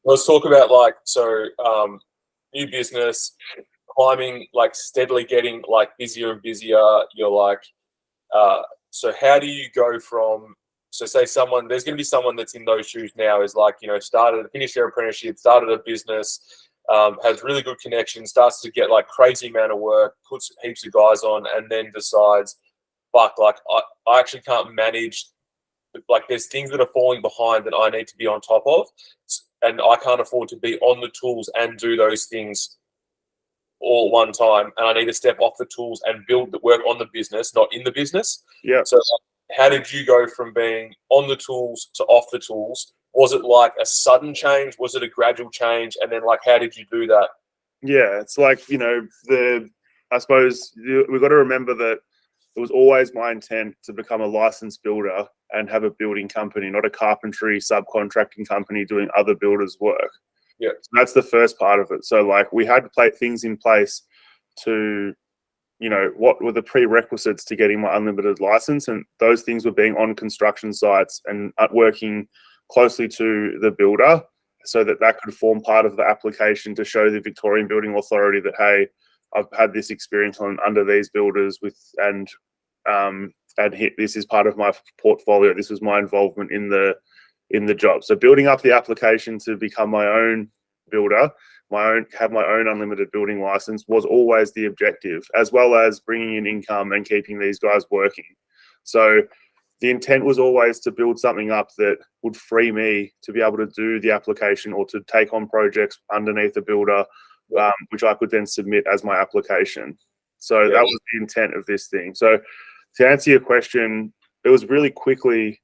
let's talk about like, new business, climbing, like steadily getting like busier and busier. You're like, so how do you go from, so say someone, there's going to be someone that's in those shoes now is like, finished their apprenticeship, started a business, has really good connections, starts to get like crazy amount of work, puts heaps of guys on, and then decides, fuck, like I actually can't manage, like there's things that are falling behind that I need to be on top of, and I can't afford to be on the tools and do those things all at one time, and I need to step off the tools and build the work on the business, not in the business. Yeah. So how did you go from being on the tools to off the tools? Was it like a sudden change? Was it a gradual change? And then like, how did you do that? Yeah, it's like, I suppose we've got to remember that it was always my intent to become a licensed builder and have a building company, not a carpentry subcontracting company doing other builders' work. Yeah. So that's the first part of it. So like we had things in place to, what were the prerequisites to getting my unlimited license, and those things were being on construction sites and working closely to the builder so that that could form part of the application to show the Victorian Building Authority that, hey, I've had this experience under these builders and this is part of my portfolio. This was my involvement in the job. So building up the application to become my own builder, have my own unlimited building license was always the objective, as well as bringing in income and keeping these guys working. So the intent was always to build something up that would free me to be able to do the application or to take on projects underneath a builder, which I could then submit as my application. So that was the intent of this thing. So to answer your question, it was really quickly,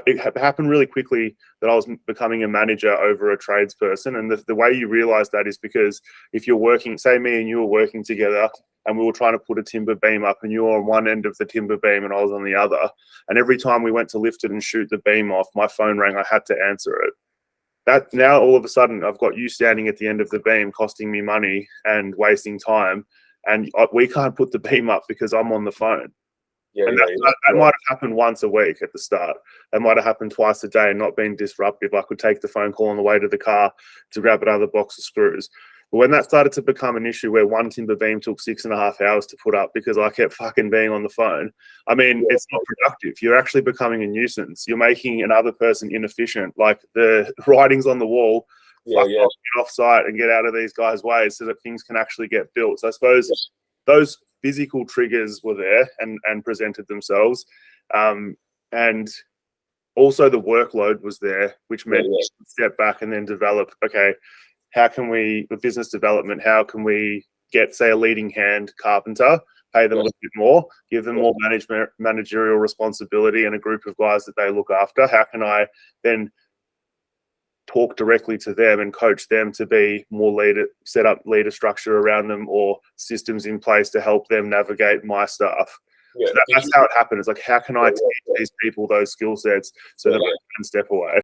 it happened really quickly that I was becoming a manager over a tradesperson. And the way you realize that is because if you're working, say me and you were working together and we were trying to put a timber beam up and you were on one end of the timber beam and I was on the other, and every time we went to lift it and shoot the beam off, my phone rang, I had to answer it. That now all of a sudden I've got you standing at the end of the beam costing me money and wasting time, and we can't put the beam up because I'm on the phone. That might have happened once a week at the start. That might have happened twice a day and not been disruptive. I could take the phone call on the way to the car to grab another box of screws. But when that started to become an issue where one timber beam took 6.5 hours to put up because I kept fucking being on the phone, I mean, it's not productive. You're actually becoming a nuisance. You're making another person inefficient. Like the writing's on the wall, get off site and get out of these guys' ways so that things can actually get built. So I suppose those physical triggers were there and presented themselves. And also the workload was there, which meant step back and then develop, okay, how can we, with business development, how can we get, say, a leading hand carpenter, pay them a little bit more, give them more managerial responsibility and a group of guys that they look after? How can I then talk directly to them and coach them to be more set up leader structure around them or systems in place to help them navigate my stuff? So that's how it happened. It's like, how can I teach these people those skill sets so that I can step away?